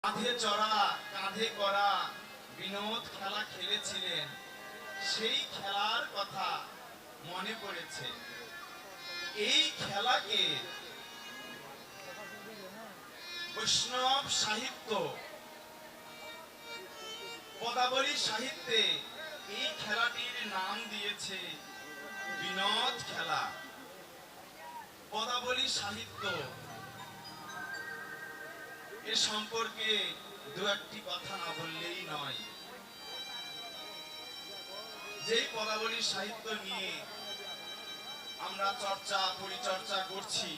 কাঁধে চড়া কাঁধে করা বিনোদ খেলা খেলেছিলেন, সেই খেলার কথা মনে পড়েছে। এই খেলাকে বৈষ্ণব সাহিত্য, পদাবলী সাহিত্যে এই খেলাটির নাম দিয়েছে বিনোদ খেলা। পদাবলী সাহিত্য এ সম্পর্কে দু একটি কথা না বললেই নয়। যেই পদাবলী সাহিত্য নিয়ে আমরা চর্চা পরিচর্চা করছি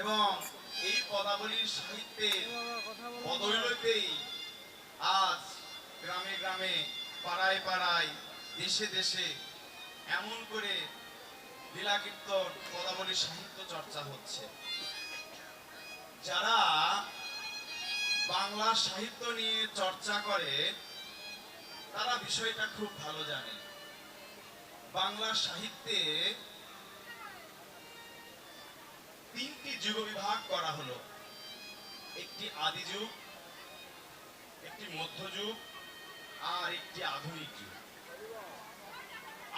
এবং এই পদাবলীর সাহিত্যের বদৌলতেই আজ গ্রামে গ্রামে পাড়ায় পাড়ায় দেশে দেশে এমন করে লীলা কীর্তন পদাবলী সাহিত্য চর্চা হচ্ছে। যারা বাংলা সাহিত্য নিয়ে চর্চা করে তারা বিষয়টা খুব ভালো জানে। বাংলা সাহিত্যে তিনটি যুগ বিভাগ করা হলো, একটি আদি যুগ, একটি মধ্যযুগ আর একটি আধুনিক যুগ।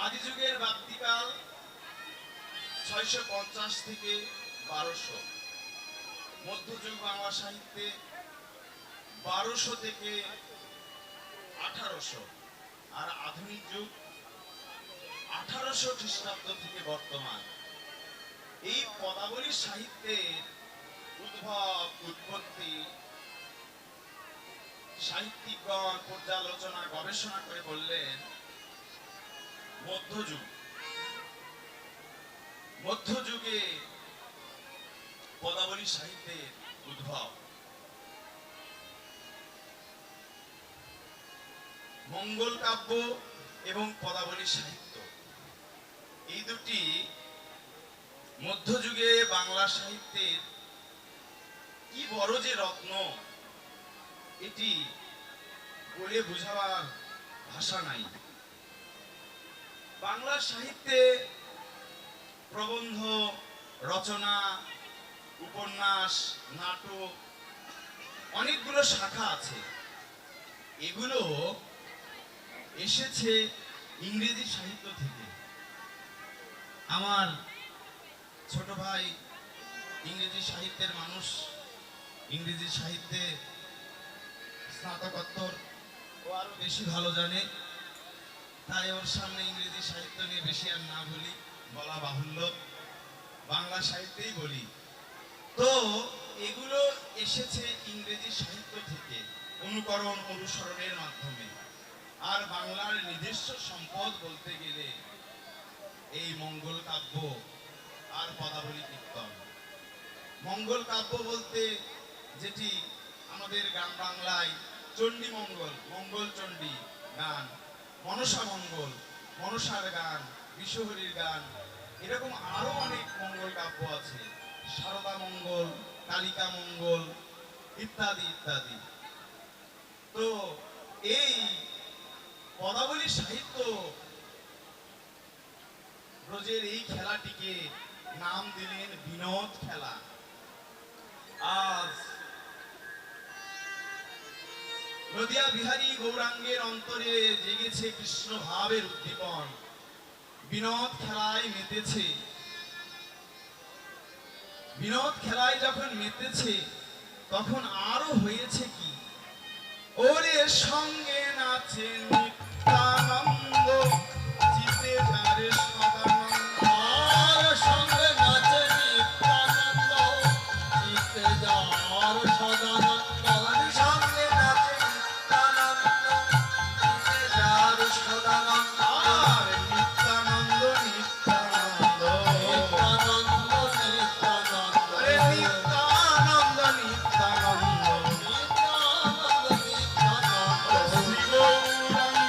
আদি যুগের ব্যাপ্তিকাল 650 থেকে 1200, মধ্যযুগ বাংলা সাহিত্যে 1200 থেকে 1800, আর আধুনিক যুগ 1800 খ্রিস্টাব্দ থেকে বর্তমান। এই পদাবলী সাহিত্যের উদ্ভব উৎপত্তি সাহিত্যিকগণ পর্যালোচনা গবেষণা করে বললেন মধ্যযুগ। মধ্যযুগে পদাবলী সাহিত্যের উদ্ভব। মঙ্গল কাব্য এবং পদাবলী সাহিত্য এই দুটি মধ্যযুগে বাংলা সাহিত্যের কি বড় যে রত্ন, এটি বলে বোঝাবার ভাষা নাই। বাংলা সাহিত্যে প্রবন্ধ রচনা, উপন্যাস, নাটক অনেকগুলো শাখা আছে। এগুলো এসেছে ইংরেজি সাহিত্য থেকে। আমার ছোট ভাই ইংরেজি সাহিত্যের মানুষ, ইংরেজি সাহিত্যে স্নাতকোত্তর ও আরো বেশি ভালো জানে, তাই ওর সামনে ইংরেজি সাহিত্য নিয়ে বেশি আর না বলি, বলা বাহুল্য, বাংলা সাহিত্যেই বলি। তো এগুলো এসেছে ইংরেজি সাহিত্য থেকে অনুকরণ অনুসরণের মাধ্যমে। আর বাংলার নিজস্ব সম্পদ বলতে গেলে এই মঙ্গল কাব্য আর পদাবলী কীর্তন। মঙ্গল কাব্য বলতে যেটি আমাদের গ্রাম বাংলায় চণ্ডী মঙ্গল, মঙ্গল চণ্ডী গান, মনসা মঙ্গল, মনসার গান, বিশ্বহরির গান, এরকম আরো অনেক মঙ্গল কাব্য আছে, সারদা মঙ্গল, কালিকা মঙ্গল ইত্যাদি ইত্যাদি। তো এই পদাবলী সাহিত্য ব্রজের এই খেলাটিকে নাম দিলেন বিনোদ খেলা। আজ নদিয়া বিহারী গৌরাঙ্গের অন্তরে জেগেছে কৃষ্ণ ভাবের উদ্দীপন, বিনোদ খেলায় মেতেছে। বিনোদ খেলায় যখন মেতেছে তখন আরো হয়েছে কি, ওরে সঙ্গে নাচে নিত্যানন্দ, জিতে যারে সদানন্দ, আর সঙ্গে নাচে নিত্যানন্দ, জিতে যার সদানন্দ, সঙ্গে নাচে নিত্যানন্দ, জিতে যার সদানন্দ, আর নিত্যানন্দ নিত্যানন্দ নিত্যানন্দ নিত্যানন্দ, নিত্যানন্দ নিত্যানন্দ নিত্যানন্দ নিত্যানন্দ, শ্রী গৌরাঙ্গ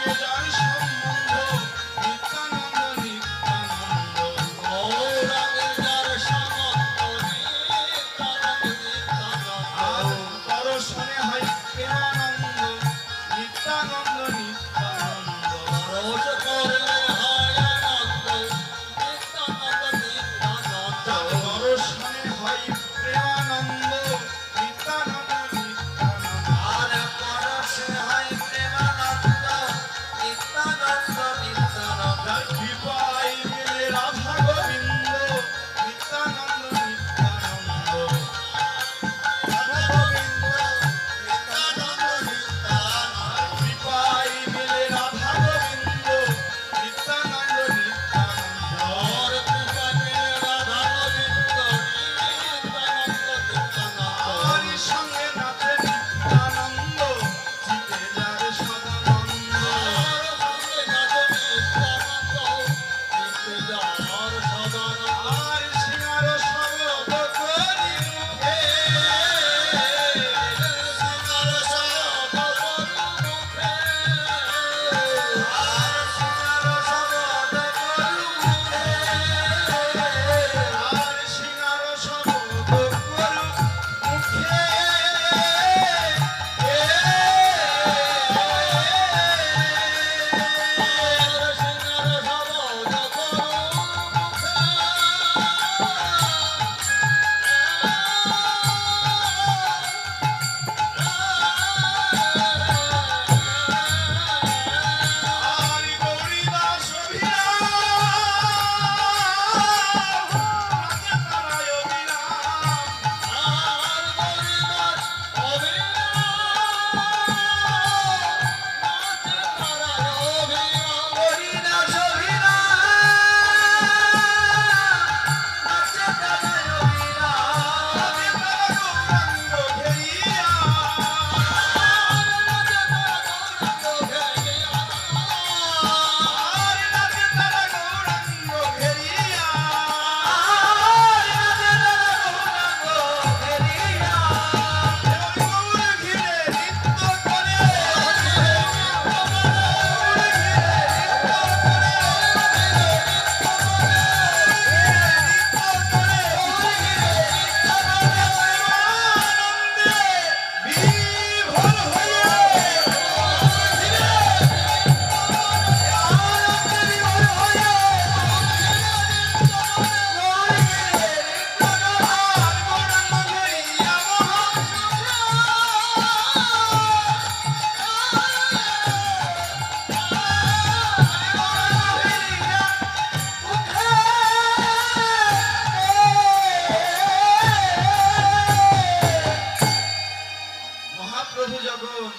মহাপ্রভু যখন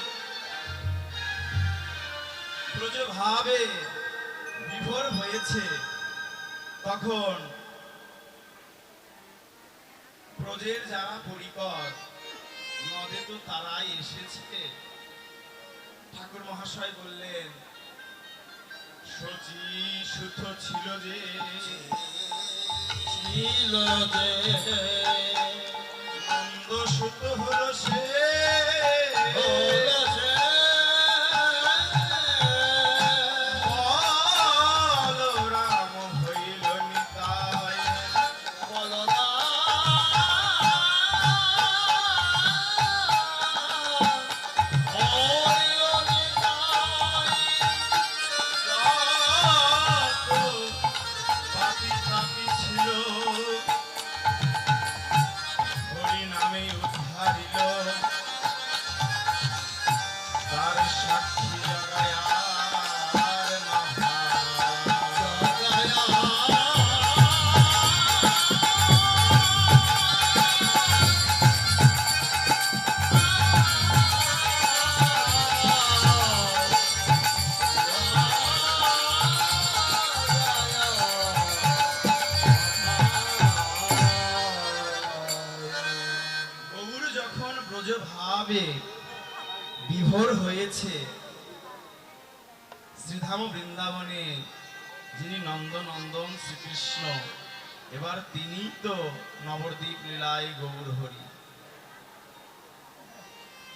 ব্রজভাবে বিভোর হয়েছে, তখন ব্রজের যারা পরিকর নদে তো তারাই এসেছে। ঠাকুর মহাশয় বললেন, শচী সুত ছিল যে নন্দ সুত হলো সে, বলরাম হইল নিতাই। পাপী তাপী ছিল, হরি নামে উদ্ধারিল, তার সাক্ষী জগায় আর মহা। গৌর যখন ব্রজভাবে বিভোর হয়েছে, শ্রীধাম বৃন্দাবনে যিনি নন্দনন্দন শ্রীকৃষ্ণ, এবার তিনি তো নবদ্বীপ লীলায় গৌর হরি।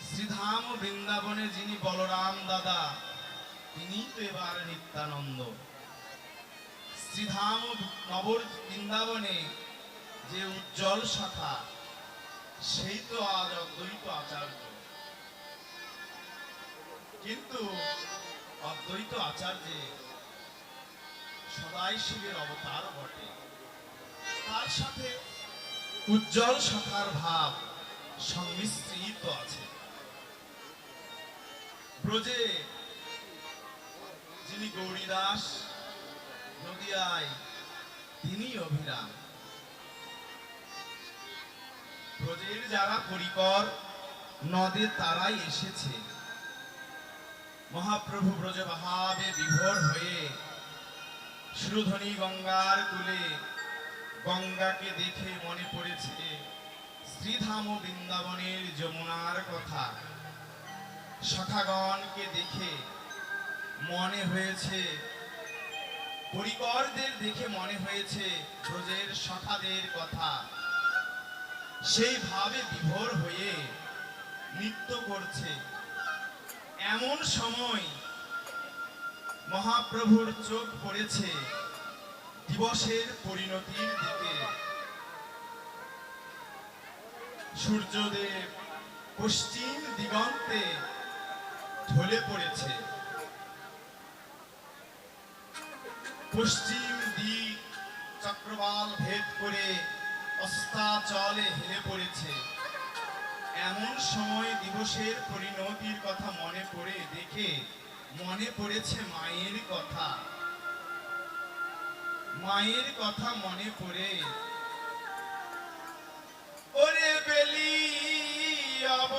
শ্রীধাম বৃন্দাবনে যিনি বলরাম দাদা, তিনি তো এবার নিত্যানন্দ। শ্রীধাম নব বৃন্দাবনে যে উজ্জ্বল শাখা, সেই তো আজ অদ্বৈত আচার্য। কিন্তু অদ্বৈত আচার্যে সদাই শিবের অবতার বটে, তার সাথে উজ্জ্বল শাখার ভাব সংমিশ্রিত আছে। ব্রজে যিনি গৌরীদাস, নদিয়ায় তিনি অভিরাম। ব্রজের যারা পরিকর নদে তারাই এসেছে। মহাপ্রভু ব্রজভাবে বিভোর হয়ে সুরধনী গঙ্গার কূলে গঙ্গাকে দেখে মনে পড়েছে শ্রীধাম বৃন্দাবনের যমুনার কথা। সখাগণকে দেখে মনে হয়েছে, পরিকরদের দেখে মনে হয়েছে ব্রজের সখাদের কথা। সেই ভাবে বিভোর হয়ে নৃত্য করছে। এমন সময় মহাপ্রভুর চোখ পড়েছে দিবসের পরিণতির দিকে। সূর্যদেব পশ্চিম দিগন্তে ঢলে পড়েছে। পশ্চিম দিক চক্রবাল ভেদ করে অস্তাচলে হেলে পড়েছে। এমন সময় দিবসের পরিণতির কথা মনে পড়ে দেখে মনে পড়েছে মায়ের কথা। মায়ের কথা মনে পড়ে ওরে বেলি অব